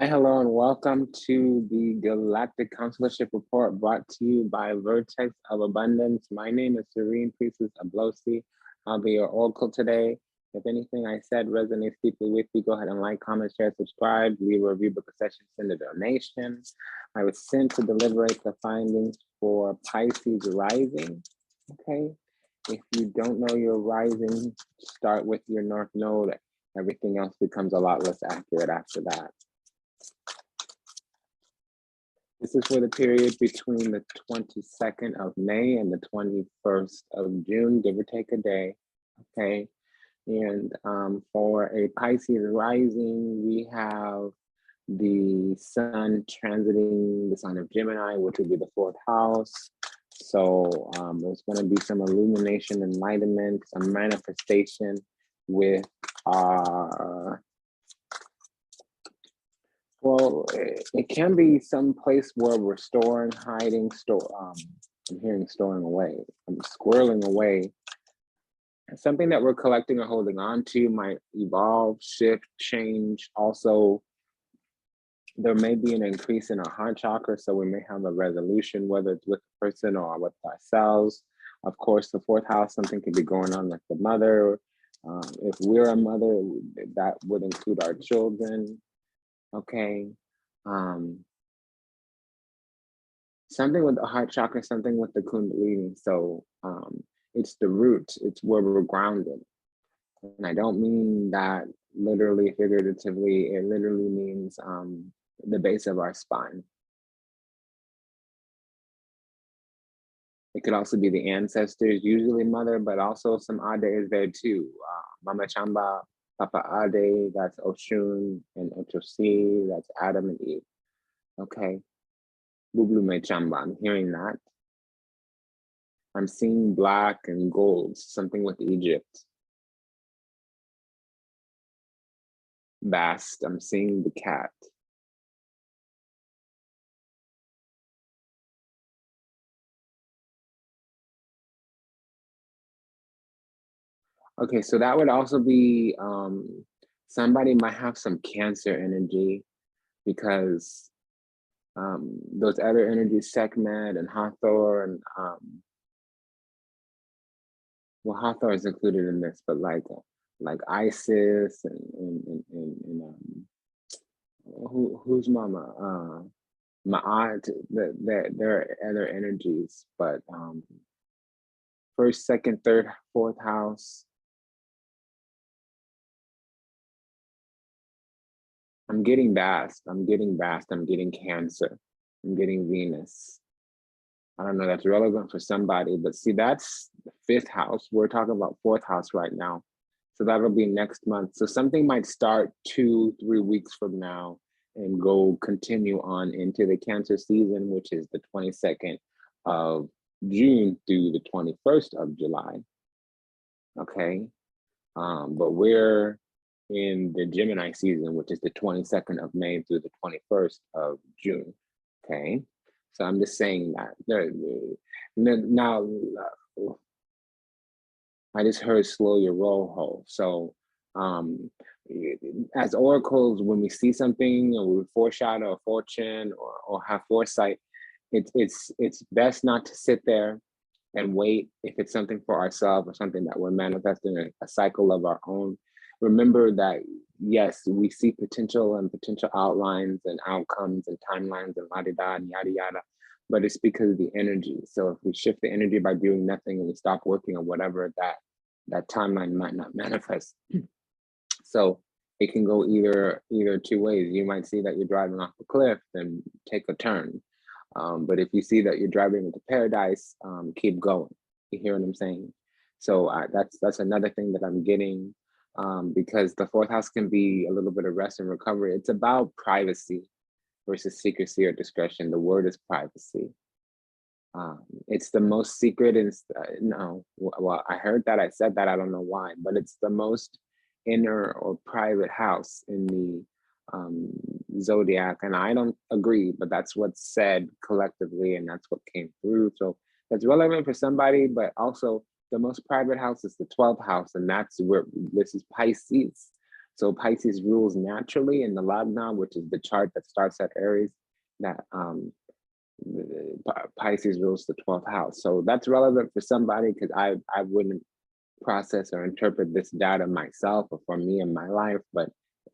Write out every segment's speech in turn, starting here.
Hi, hello, and welcome to the Galactic Consulship Report brought to you by Vertex of Abundance. My name is Serene Priestess Ablosi. I'll be your oracle today. If anything I said resonates deeply with you, go ahead and like, comment, share, subscribe, leave a review, book a session, send a donation. I was sent to deliberate the findings for Pisces rising. Okay. If you don't know your rising, start with your North Node. Everything else becomes a lot less accurate after that. This is for the period between the 22nd of May and the 21st of June, give or take a day, okay? And for a Pisces rising, we have the sun transiting the sign of Gemini, which would be the 4th house. So there's gonna be some illumination, enlightenment, some manifestation with our well, it can be some place where we're storing, hiding, I'm hearing storing away. I'm squirreling away. Something that we're collecting or holding on to might evolve, shift, change. Also, there may be an increase in our heart chakra, so we may have a resolution, whether it's with a person or with ourselves. Of course, the 4th house, something could be going on with the mother. If we're a mother, that would include our children. Okay. Something with the heart chakra, something with the kundalini. So it's the root, it's where we're grounded. And I don't mean that literally, figuratively, it literally means the base of our spine. It could also be the ancestors, usually mother, but also some Ade is there too. Mama Chamba, Papa Ade, that's Oshun, and Otosi, that's Adam and Eve. Okay. Bublu Me Chamba, I'm hearing that. I'm seeing black and gold, something with Egypt. Bast, I'm seeing the cat. Okay, so that would also be, somebody might have some Cancer energy because those other energies, Sekhmet and Hathor, and well, Hathor is included in this, but like Isis and who's Mama? Ma'at, there are other energies, but 1st, 2nd, 3rd, 4th house. I'm getting Bast, I'm getting Cancer, I'm getting Venus. I don't know, that's relevant for somebody, but see, that's the 5th house. We're talking about 4th house right now. So that'll be next month. So something might start 2-3 weeks from now and continue on into the Cancer season, which is the 22nd of June through the 21st of July. Okay, but we're in the Gemini season, which is the 22nd of May through the 21st of June. Okay, so I'm just saying that. Now, I just heard slow your roll ho. So as oracles, when we see something or we foreshadow a fortune or have foresight, it's best not to sit there and wait if it's something for ourselves or something that we're manifesting a cycle of our own. Remember that, yes, we see potential and potential outlines and outcomes and timelines and la-di-da and yada yada, but it's because of the energy. So if we shift the energy by doing nothing and we stop working on whatever, that timeline might not manifest. So it can go either 2 ways. You might see that you're driving off a cliff, then take a turn. But if you see that you're driving into paradise, keep going. You hear what I'm saying? So that's another thing that I'm getting, because the 4th house can be a little bit of rest and recovery. It's about privacy versus secrecy or discretion. The word is privacy. It's the most secret, and no, well, I heard that, I said that, I don't know why, but it's the most inner or private house in the zodiac, and I don't agree, but that's what's said collectively, and that's what came through. So that's relevant for somebody, but also the most private house is the 12th house, and that's where this is Pisces. So Pisces rules naturally in the Lagna, which is the chart that starts at Aries, that Pisces rules the 12th house. So that's relevant for somebody, because I wouldn't process or interpret this data myself or for me in my life, but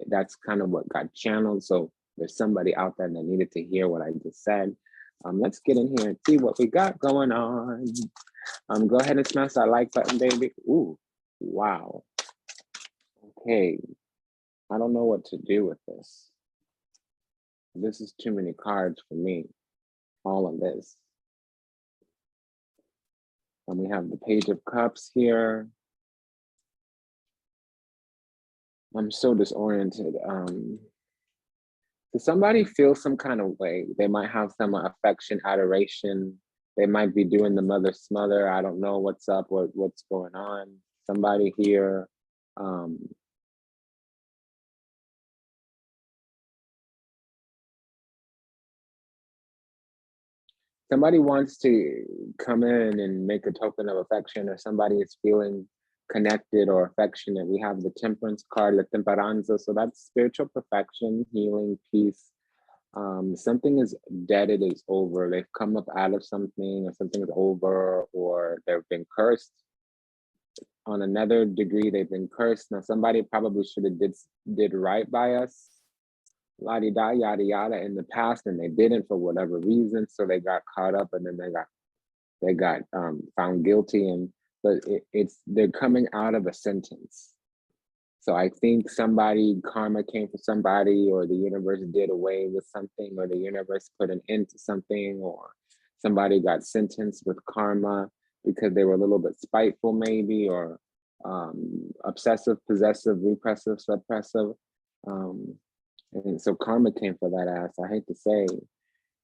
that's kind of what got channeled. So there's somebody out there that needed to hear what I just said. Let's get in here and see what we got going on. Go ahead and smash that like button, baby. Ooh, wow. Okay, I don't know what to do with this. This is too many cards for me, all of this. And we have the Page of Cups here. I'm so disoriented. Does somebody feel some kind of way? They might have some affection, adoration. They might be doing the mother smother. I don't know what's up, what's going on. Somebody here. Somebody wants to come in and make a token of affection, or somebody is feeling connected or affectionate. We have the Temperance card, La Temperanza. So that's spiritual perfection, healing, peace. Something is dead, it is over. They've come up out of something, or something is over, or they've been cursed. On another degree, they've been cursed. Now, somebody probably should have did right by us, la-di-da, yada yada, in the past, and they didn't for whatever reason. So they got caught up, and then they got found guilty. But they're coming out of a sentence. So I think karma came for somebody, or the universe did away with something, or the universe put an end to something, or somebody got sentenced with karma because they were a little bit spiteful maybe, or obsessive, possessive, repressive, suppressive. And so karma came for that ass, I hate to say,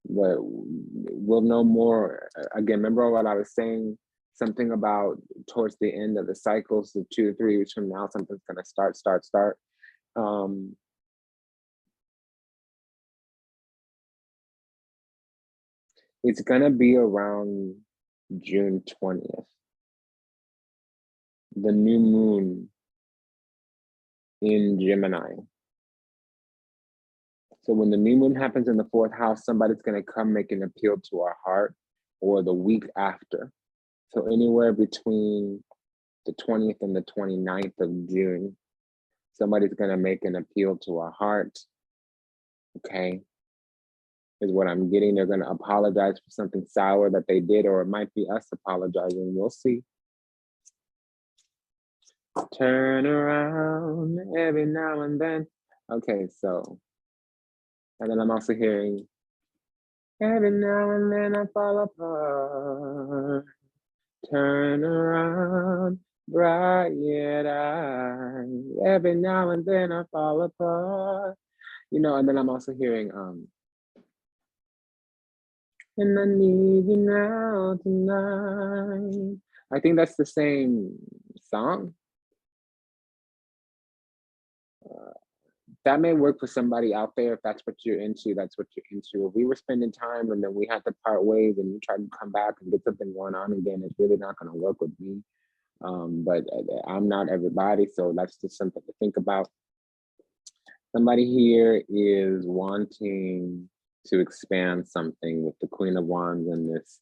but we'll know more. Again, remember what I was saying? Something about towards the end of the cycles, so 2 to 3 weeks from now, something's gonna start. It's gonna be around June 20th. The new moon in Gemini. So when the new moon happens in the 4th house, somebody's gonna come make an appeal to our heart, or the week after. So anywhere between the 20th and the 29th of June, somebody's gonna make an appeal to our heart, okay? Is what I'm getting. They're gonna apologize for something sour that they did, or it might be us apologizing, we'll see. Turn around every now and then. Okay, so, and then I'm also hearing, every now and then I fall apart. Turn around, bright eyes. Every now and then I fall apart. You know, and then I'm also hearing, and I need you now tonight. I think that's the same song. That may work for somebody out there. If that's what you're into, that's what you're into. If we were spending time and then we had to part ways and you tried to come back and get something going on again, it's really not going to work with me. But I'm not everybody, so that's just something to think about. Somebody here is wanting to expand something with the Queen of Wands and this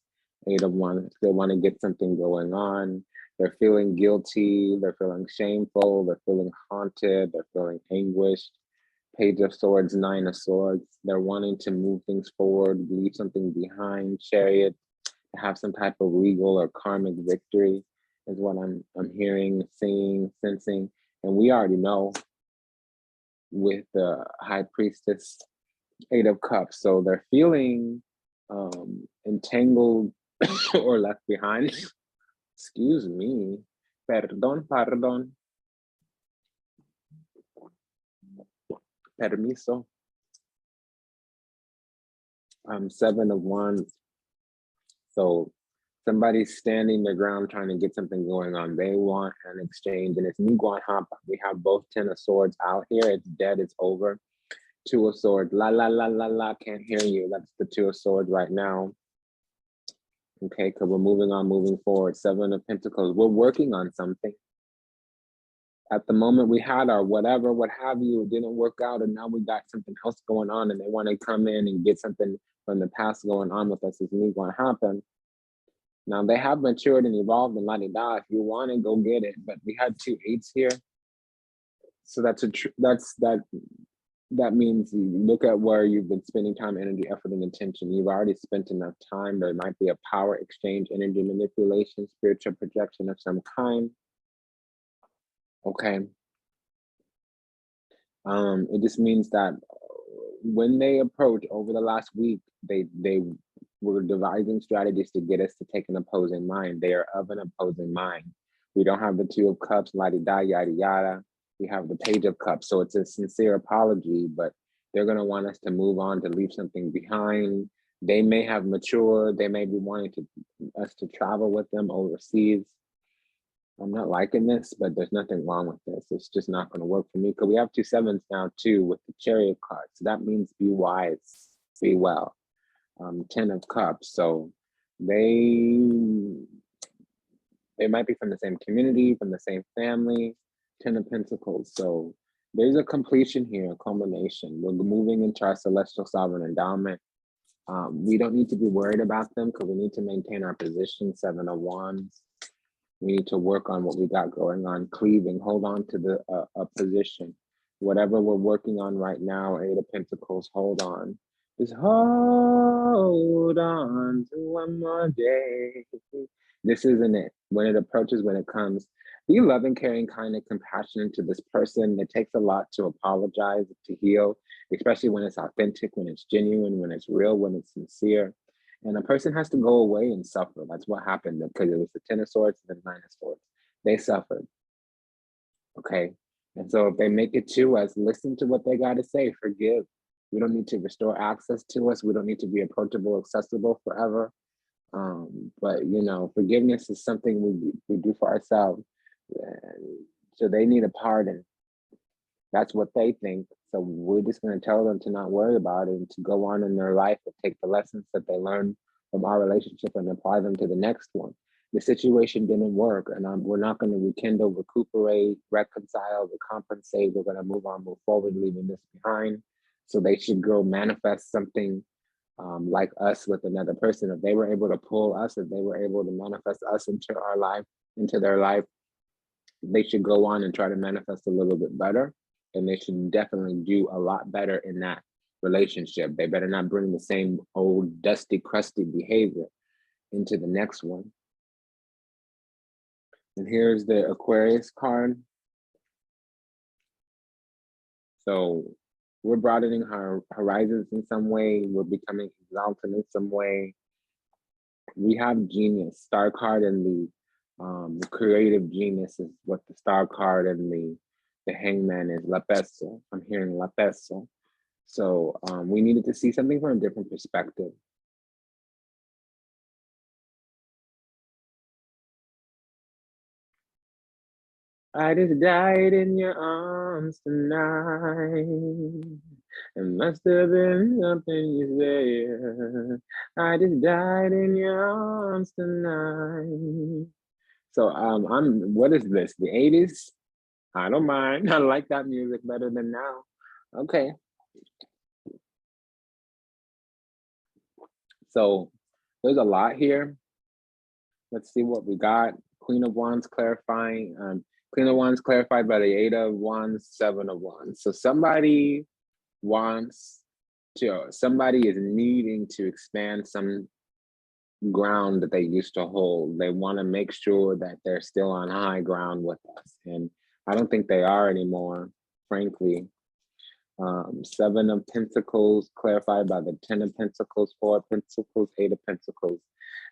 8 of Wands. They want to get something going on. They're feeling guilty. They're feeling shameful. They're feeling haunted. They're feeling anguished. Page of Swords, 9 of Swords. They're wanting to move things forward, leave something behind. Chariot, have some type of legal or karmic victory is what I'm hearing, seeing, sensing. And we already know with the High Priestess, 8 of Cups. So they're feeling entangled or left behind. Excuse me. Perdón. Permiso. 7 of Wands. So somebody's standing their ground trying to get something going on. They want an exchange, and it's Niguan Hampa. We have both 10 of Swords out here. It's dead, it's over. 2 of Swords, la, can't hear you. That's the 2 of Swords right now. Okay, because we're moving on, moving forward. 7 of Pentacles, we're working on something. at the moment we had our whatever, what have you, it didn't work out, and now we got something else going on, and they want to come in and get something from the past going on with us is me going to happen. Now they have matured and evolved and la-di-da. If you want it, go get it. But we had 2 8s here, so that means you look at where you've been spending time, energy, effort, and attention. You've already spent enough time. There might be a power exchange, energy manipulation, spiritual projection of some kind. Okay. It just means that when they approach over the last week, they were devising strategies to get us to take an opposing mind. They are of an opposing mind. We don't have the 2 of Cups, la-di-da, yada, yada. We have the Page of Cups. So it's a sincere apology, but they're going to want us to move on, to leave something behind. They may have matured. They may be wanting us to travel with them overseas. I'm not liking this, but there's nothing wrong with this. It's just not going to work for me because we have 2 7s now too with the Chariot card. So that means be wise, be well. 10 of Cups. So they might be from the same community, from the same family. 10 of Pentacles. So there's a completion here, a culmination. We're moving into our celestial sovereign endowment. We don't need to be worried about them because we need to maintain our position. 7 of Wands. We need to work on what we got going on, cleaving, hold on to the a position. Whatever we're working on right now, 8 of Pentacles, hold on. Just hold on to one more day. This isn't it. When it approaches, when it comes, be loving, caring, kind, and compassionate to this person. It takes a lot to apologize, to heal, especially when it's authentic, when it's genuine, when it's real, when it's sincere. And a person has to go away and suffer. That's what happened because it was the 10 of Swords and the 9 of Swords. They suffered. Okay. And so if they make it to us, listen to what they got to say, forgive. We don't need to restore access to us. We don't need to be approachable, accessible forever. But you know, forgiveness is something we do for ourselves. So they need a pardon. That's what they think. So we're just going to tell them to not worry about it and to go on in their life and take the lessons that they learned from our relationship and apply them to the next one. The situation didn't work, and we're not going to rekindle, recuperate, reconcile, recompensate. We're going to move on, move forward, leaving this behind. So they should go manifest something like us with another person. If they were able to pull us, if they were able to manifest us into our life, into their life, they should go on and try to manifest a little bit better. And they should definitely do a lot better in that relationship. They better not bring the same old dusty, crusty behavior into the next one. And here's the Aquarius card. So we're broadening our horizons in some way. We're becoming exalted in some way. We have genius, star card, and the creative genius is what the star card and the hangman is, la peso. I'm hearing la peso. So we needed to see something from a different perspective. I just died in your arms tonight. It must have been something you said. I just died in your arms tonight. So what is this? The 80s? I don't mind. I like that music better than now. Okay. So there's a lot here. Let's see what we got. Queen of Wands clarifying. Queen of Wands clarified by the 8 of Wands, 7 of Wands. So somebody is needing to expand some ground that they used to hold. They want to make sure that they're still on high ground with us. And I don't think they are anymore, frankly. 7 of Pentacles clarified by the 10 of Pentacles, 4 of Pentacles, 8 of Pentacles.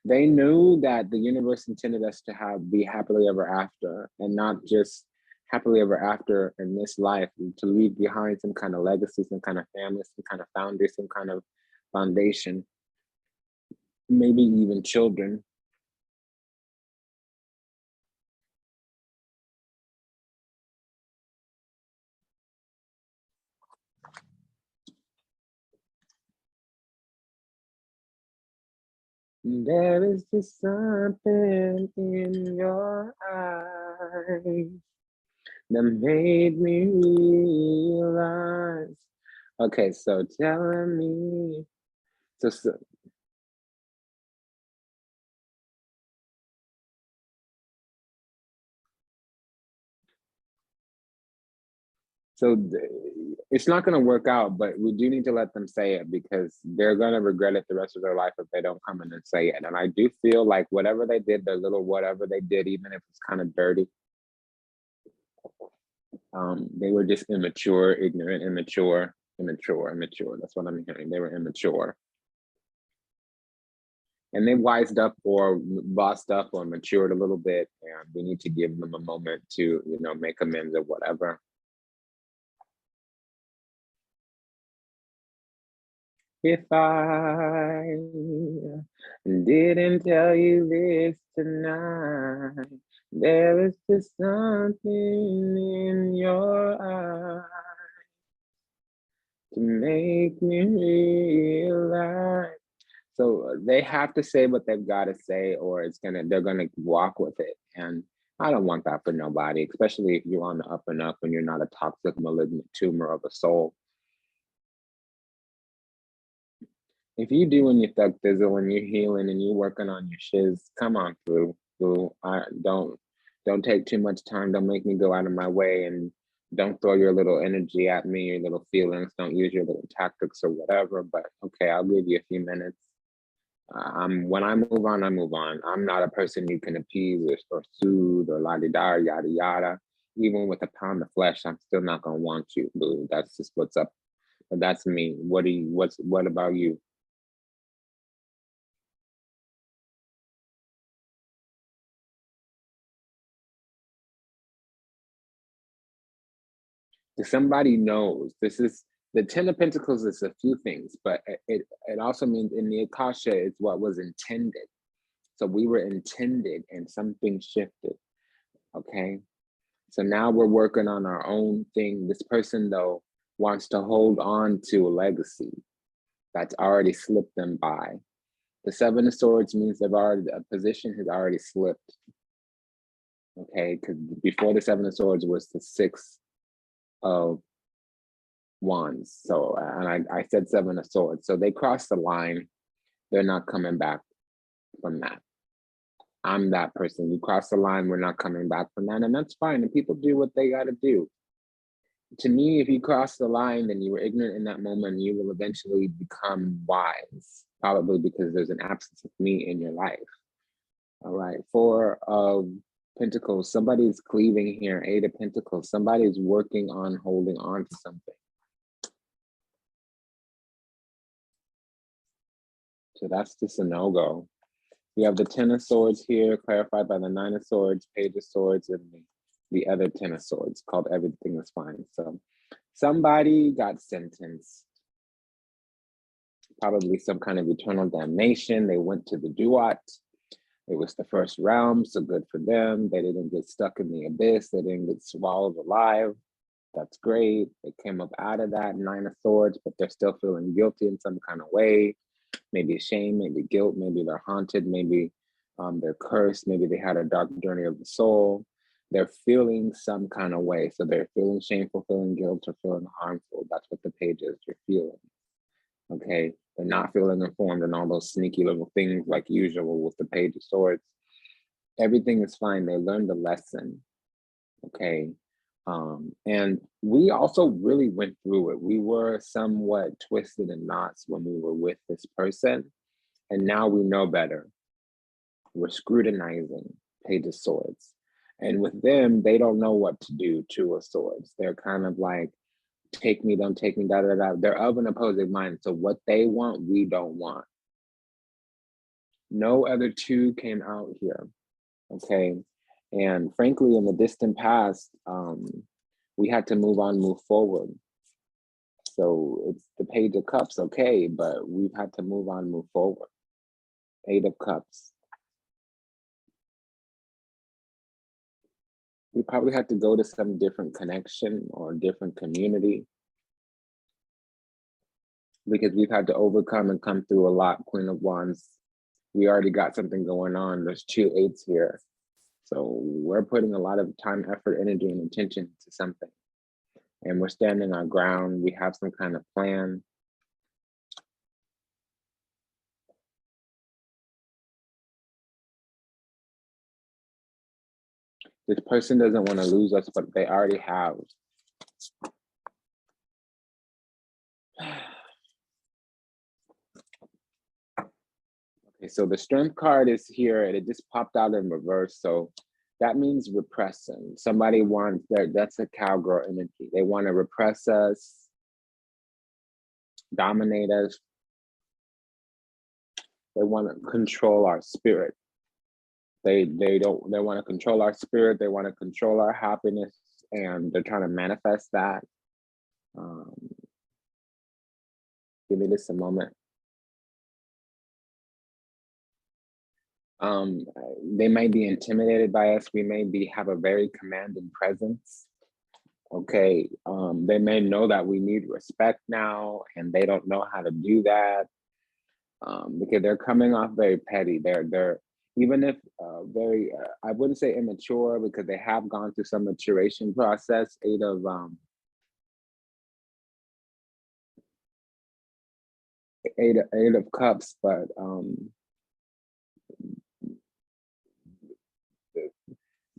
They knew that the universe intended us to be happily ever after, and not just happily ever after in this life, to leave behind some kind of legacy, some kind of family, some kind of founder, some kind of foundation, maybe even children. There is just something in your eyes that made me realize. Okay, so telling me, it's not going to work out, but we do need to let them say it because they're going to regret it the rest of their life if they don't come in and say it. And I do feel like whatever they did, their little whatever they did, even if it's kind of dirty, they were just immature, ignorant, immature. That's what I'm hearing. They were immature. And they wised up or bossed up or matured a little bit. And we need to give them a moment to, you know, make amends or whatever. If I didn't tell you this tonight, there is just something in your eyes to make me realize. So they have to say what they've got to say, or they're gonna walk with it. And I don't want that for nobody, especially if you're on the up and up and you're not a toxic, malignant tumor of a soul. If you doing your thug thizzle and you're healing and you're working on your shiz, come on through. Don't take too much time. Don't make me go out of my way, and don't throw your little energy at me, your little feelings. Don't use your little tactics or whatever. But okay, I'll give you a few minutes. When I move on, I move on. I'm not a person you can appease or soothe or la-di-da, yada yada. Even with a pound of flesh, I'm still not gonna want you, boo. That's just what's up. But that's me. What about you? Somebody knows. This is the 10 of Pentacles is a few things, but it also means in the Akasha, it's what was intended. So we were intended and something shifted. Okay. So now we're working on our own thing. This person, though, wants to hold on to a legacy that's already slipped them by. The Seven of Swords means a position has already slipped. Okay. Because before the Seven of Swords was the Six of Wands. So, and I said Seven of Swords. So they crossed the line. They're not coming back from that. I'm that person. You cross the line, we're not coming back from that. And that's fine. And people do what they got to do. To me, if you cross the line, then you were ignorant in that moment, you will eventually become wise, probably because there's an absence of me in your life. All right. Four of Pentacles, somebody's cleaving here. Eight of Pentacles, somebody's working on holding on to something. So that's just a no-go. We have the Ten of Swords here, clarified by the Nine of Swords, Page of Swords, and the other Ten of Swords, called Everything is Fine. So somebody got sentenced, probably some kind of eternal damnation. They went to the Duat. It was the first realm, so good for them. They didn't get stuck in the abyss. They didn't get swallowed alive. That's great. They came up out of that Nine of Swords, but they're still feeling guilty in some kind of way. Maybe shame, maybe guilt, maybe they're haunted, maybe they're cursed, maybe they had a dark journey of the soul. They're feeling some kind of way. So they're feeling shameful, feeling guilt, or feeling harmful. That's what the page is, you're feeling. Okay, they're not feeling informed and all those sneaky little things like usual with the Page of Swords. Everything is fine. They learned a lesson. Okay. And we also really went through it. We were somewhat twisted in knots when we were with this person, and now we know better. We're scrutinizing Page of Swords. And with them, they don't know what to do, Two of Swords. They're kind of like, take me, don't take me, da, da, da. They're of an opposing mind. So what they want, we don't want. No other two came out here. Okay. And frankly, in the distant past, we had to move on, move forward. So it's the Page of Cups, okay, but we've had to move on, move forward. Eight of Cups. We probably had to go to some different connection or different community because we've had to overcome and come through a lot. Queen of Wands. We already got something going on. There's two eights here. So we're putting a lot of time, effort, energy, and intention to something. And we're standing our ground. We have some kind of plan. This person doesn't want to lose us, but they already have. Okay, so the Strength card is here, and it just popped out in reverse. So that means repressing. Somebody wants that's a cowgirl energy. They want to repress us, dominate us. They want to control our spirit. They want to control our spirit. They want to control our happiness, and they're trying to manifest that. Give me just a moment. They might be intimidated by us. We may have a very commanding presence. Okay, they may know that we need respect now, and they don't know how to do that because they're coming off very petty. They're even if very, I wouldn't say immature, because they have gone through some maturation process. Eight of Cups, but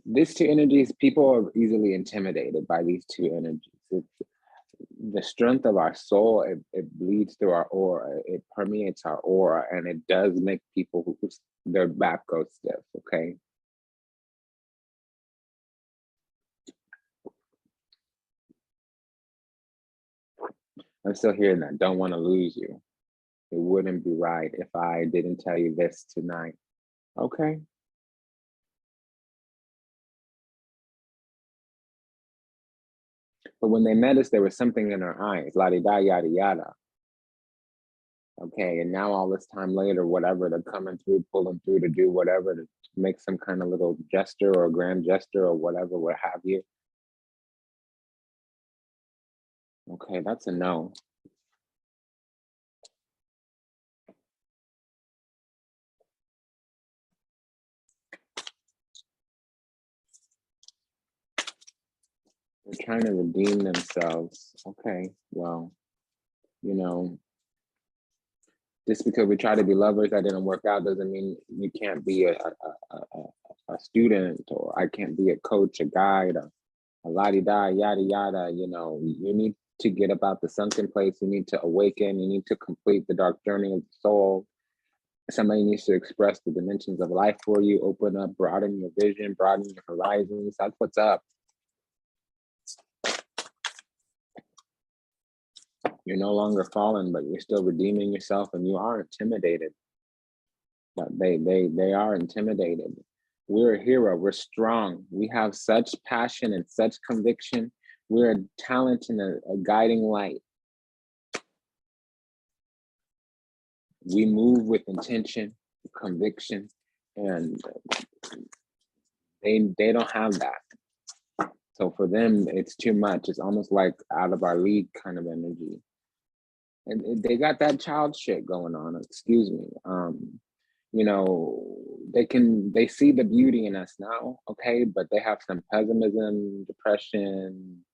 these two energies, people are easily intimidated by these two energies. It's the strength of our soul, it bleeds through our aura, it permeates our aura, and it does make people who their back go stiff, okay? I'm still hearing that, don't want to lose you. It wouldn't be right if I didn't tell you this tonight. Okay. But when they met us, there was something in our eyes, la-di-da, yada, yada. Okay, and now all this time later, whatever, they're coming through, pulling through to do whatever, to make some kind of little gesture or grand gesture or whatever, what have you. Okay, that's a no. They're trying to redeem themselves. Okay, well, you know, just because we try to be lovers that didn't work out doesn't mean you can't be a student, or I can't be a coach, a guide, a la-di-da, yada, yada. You know, you need to get about the sunken place. You need to awaken. You need to complete the dark journey of the soul. Somebody needs to express the dimensions of life for you, open up, broaden your vision, broaden your horizons. That's what's up. You're no longer fallen, but you're still redeeming yourself, and you are intimidated. But they are intimidated. We're a hero. We're strong. We have such passion and such conviction. We're a talent and a guiding light. We move with intention, conviction, and they don't have that. So for them, it's too much. It's almost like out of our league kind of energy. And they got that child shit going on, excuse me. You know, they see the beauty in us now, okay, but they have some pessimism, depression,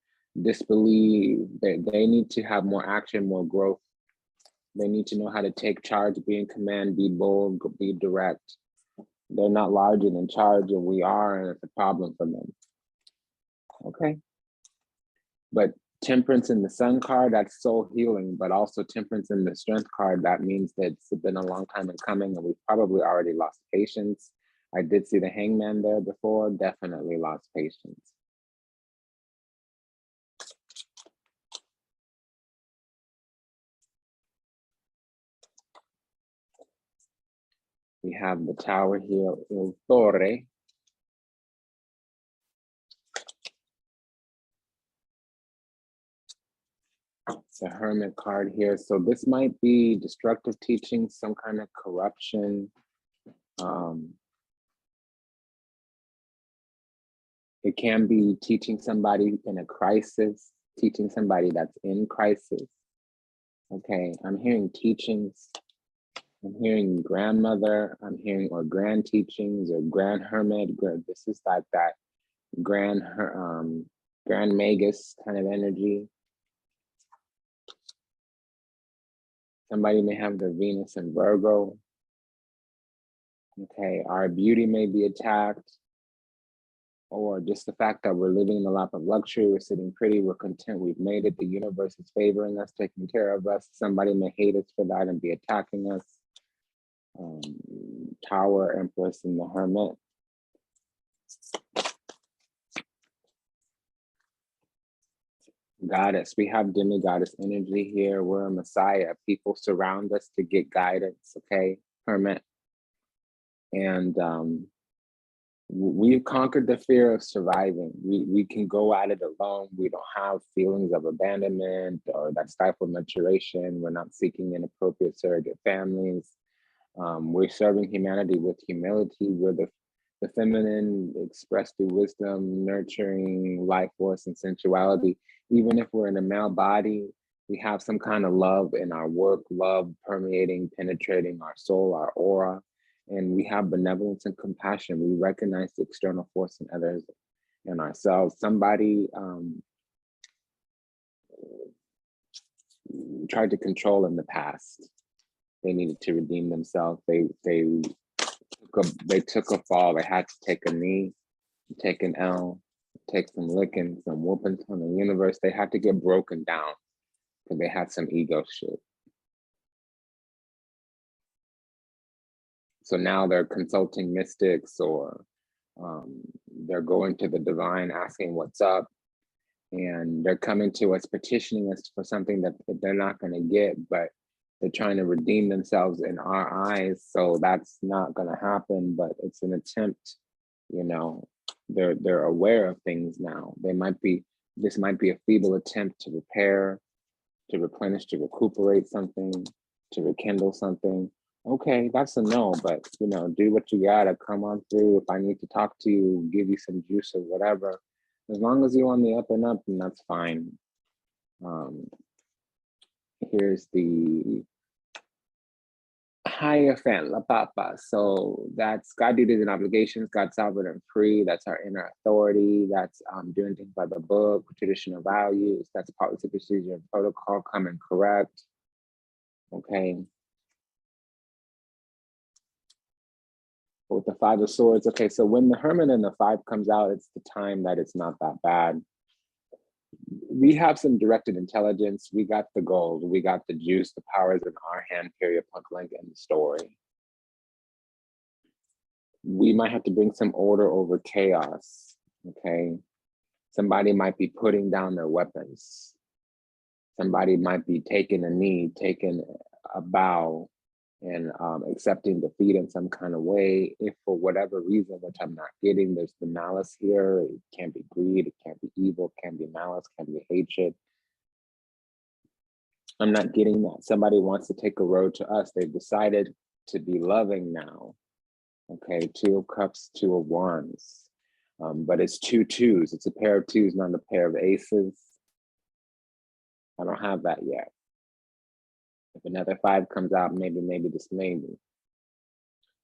disbelief. They need to have more action, more growth. They need to know how to take charge, be in command, be bold, be direct. They're not larger than charge, and we are, and it's a problem for them. Okay. But Temperance in the Sun card, that's soul healing, but also Temperance in the Strength card, that means that it's been a long time in coming, and we've probably already lost patience. I did see the Hangman there before, definitely lost patience. We have the Tower here, Il Torre. The Hermit card here. So this might be destructive teaching, some kind of corruption. It can be teaching somebody in a crisis, teaching somebody that's in crisis. Okay, I'm hearing teachings. I'm hearing grandmother, I'm hearing or grand teachings or grand hermit. This is like that grand, grand magus kind of energy. Somebody may have their Venus in Virgo. Okay, our beauty may be attacked, or just the fact that we're living in a lap of luxury, we're sitting pretty, we're content, we've made it, the universe is favoring us, taking care of us. Somebody may hate us for that and be attacking us. Tower, Empress, and the Hermit. Goddess, we have demi-goddess energy here. We're a Messiah. People surround us to get guidance, okay? Hermit. And we've conquered the fear of surviving. We can go at it alone. We don't have feelings of abandonment or that stifled maturation. We're not seeking inappropriate surrogate families. We're serving humanity with humility. We're the feminine expressed through wisdom, nurturing, life force, and sensuality. Even if we're in a male body, we have some kind of love in our work, love permeating, penetrating our soul, our aura. And we have benevolence and compassion. We recognize the external force in others and ourselves. Somebody tried to control in the past. They needed to redeem themselves. They took a fall. They had to take a knee, take an L, take some licking, some whoopings from the universe. They had to get broken down because they had some ego shit. So now they're consulting mystics, or they're going to the divine asking what's up, and they're coming to us petitioning us for something that they're not going to get, but they're trying to redeem themselves in our eyes. So that's not going to happen, but it's an attempt. You know, they're aware of things now. This might be a feeble attempt to repair, to replenish, to recuperate something, to rekindle something. Okay, that's a no, but you know, do what you gotta, come on through. If I need to talk to you, give you some juice or whatever, as long as you're on the up and up, then that's fine. Here's the Hierophant, La Papa. So that's God duties and obligations, God sovereign and free. That's our inner authority. That's doing things by the book, traditional values. That's policy, procedure, and protocol, coming correct. Okay. With the Five of Swords. Okay, so when the Hermit and the Five comes out, it's the time that it's not that bad. We have some directed intelligence. We got the gold. We got the juice. The power is in our hand, period, point blank, end the story. We might have to bring some order over chaos, okay? Somebody might be putting down their weapons. Somebody might be taking a knee, taking a bow, and accepting defeat in some kind of way, if for whatever reason, which I'm not getting, there's the malice here. It can't be greed, it can't be evil, it can't be malice, it can't be hatred. I'm not getting that. Somebody wants to take a road to us. They've decided to be loving now. Okay, Two of Cups, Two of Wands. But it's two twos. It's a pair of twos, not a pair of aces. I don't have that yet. If another five comes out, maybe this maybe.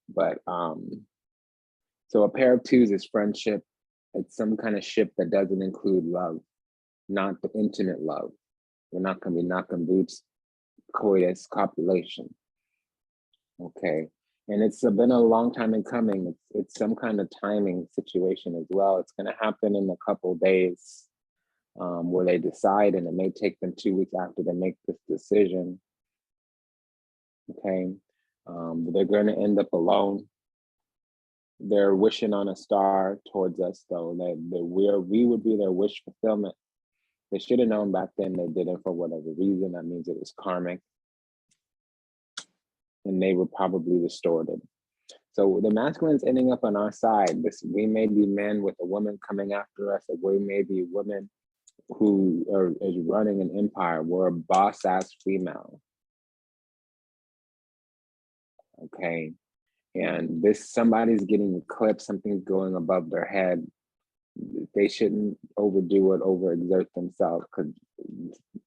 But so a pair of twos is friendship. It's some kind of ship that doesn't include love, not the intimate love. We're not going to be knocking boots, coitus, copulation. Okay, and it's been a long time in coming. It's some kind of timing situation as well. It's going to happen in a couple days, where they decide, and it may take them 2 weeks after they make this decision. Okay, but they're going to end up alone. They're wishing on a star towards us, though. We would be their wish fulfillment. They should have known back then. They didn't for whatever reason. That means it was karmic, and they were probably distorted. So the masculine's ending up on our side. We may be men with a woman coming after us, or we may be women who is running an empire. We're a boss ass female. Okay, and somebody's getting eclipsed. Something's going above their head. they shouldn't overdo it, overexert themselves. Because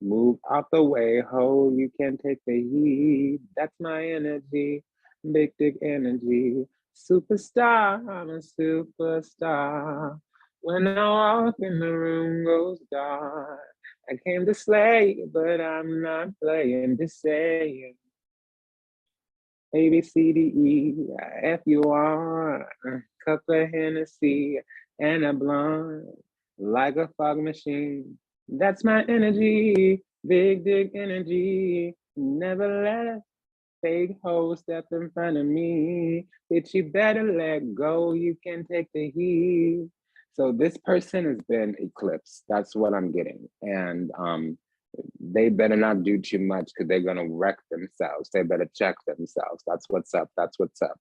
move out the way, ho, you can take the heat. That's my energy, big dick energy. Superstar, I'm a superstar. When I walk in the room goes dark. I came to slay, but I'm not playing, just saying. A, B, C, D, E, F, U, R, cup of Hennessy, and a blunt, like a fog machine. That's my energy, big dick energy. Never let a fake hoe step in front of me. Bitch, you better let go, you can take the heat. So this person has been eclipsed. That's what I'm getting. And they better not do too much because they're gonna wreck themselves. They better check themselves. That's what's up. That's what's up.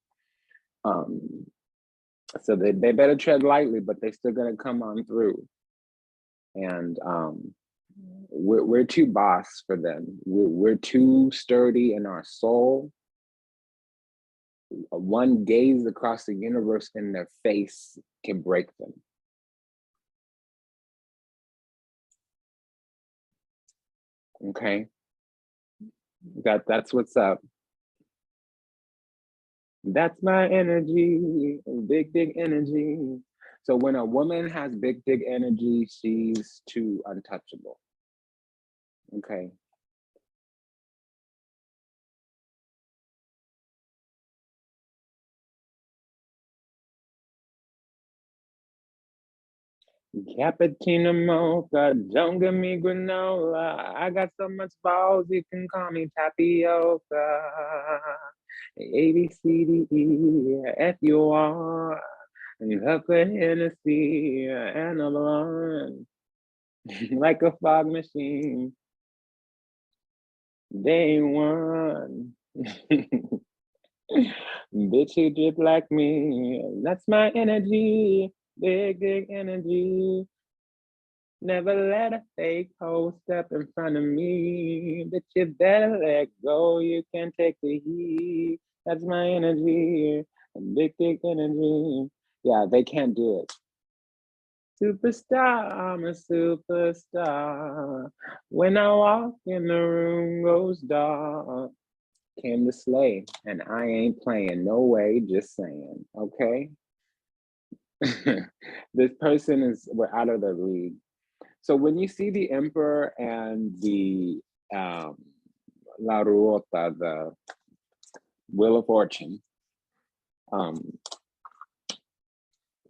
So they better tread lightly, but they're still gonna come on through. And we're too boss for them. We're too sturdy in our soul. One gaze across the universe in their face can break them. Okay, that's what's up. That's my energy, big energy. So when a woman has big energy, she's too untouchable. Okay. Cappuccino mocha, don't give me granola. I got so much balls, you can call me tapioca. A, B, C, D, E, F, U, R. And up a Hennessy and a blunt, like a fog machine. Day one. Bitch, you drip like me. That's my energy. Big energy. Never let a fake hoe step in front of me. Bitch, you better let go. You can take the heat. That's my energy. Big energy. Yeah, they can't do it. Superstar, I'm a superstar. When I walk in the room goes dark. Came to slay, and I ain't playing. No way, just saying. Okay. This person we're out of their league. So when you see the Emperor and the La Ruota, the Wheel of Fortune,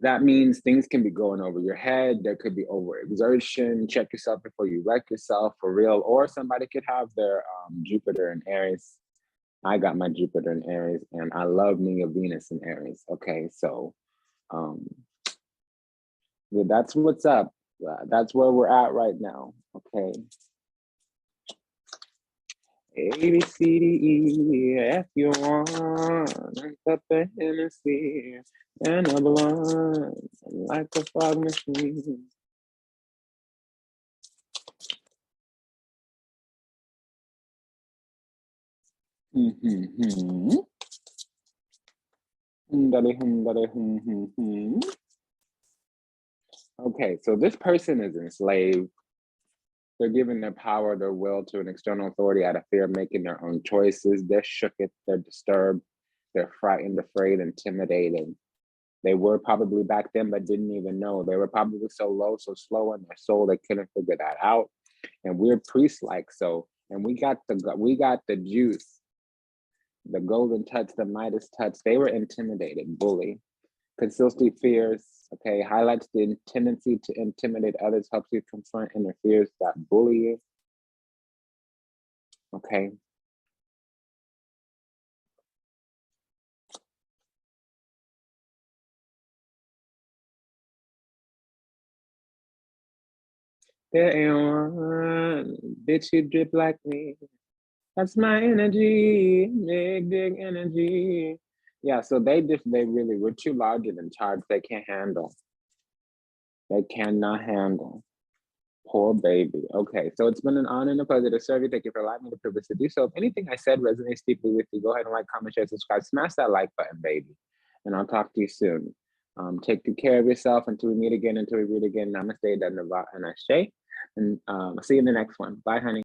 that means things can be going over your head. There could be overexertion. Check yourself before you wreck yourself for real. Or somebody could have their Jupiter in Aries. I got my Jupiter in Aries, and I love me a Venus in Aries. Okay, so yeah, that's what's up. That's where we're at right now. Okay. A, B, C, D, E, F, U, R, up the Hennessy, and a blunt, like a fog machine. Okay, so this person is enslaved. They're giving their power, their will to an external authority out of fear of making their own choices. They're shook, they're disturbed, they're frightened, afraid, intimidated. They were probably back then, but didn't even know. They were probably so low, so slow in their soul, they couldn't figure that out. And we're priest-like, so, and we got the juice, the golden touch, the Midas touch. They were intimidated, bully. Conceals fears, okay, highlights the tendency to intimidate others, helps you confront inner fears that bully you, okay? There ain't one bitch you drip like me. That's my energy, big energy. Yeah, so they really were too larger than charged. They can't handle. They cannot handle. Poor baby. Okay, so it's been an honor and a pleasure to serve you. Thank you for allowing me the privilege to do so. If anything I said resonates deeply with you, go ahead and like, comment, share, subscribe, smash that like button, baby. And I'll talk to you soon. Take good care of yourself until we meet again, until we read again. Namaste, Dandavat, and Ashe. And I'll see you in the next one. Bye, honey.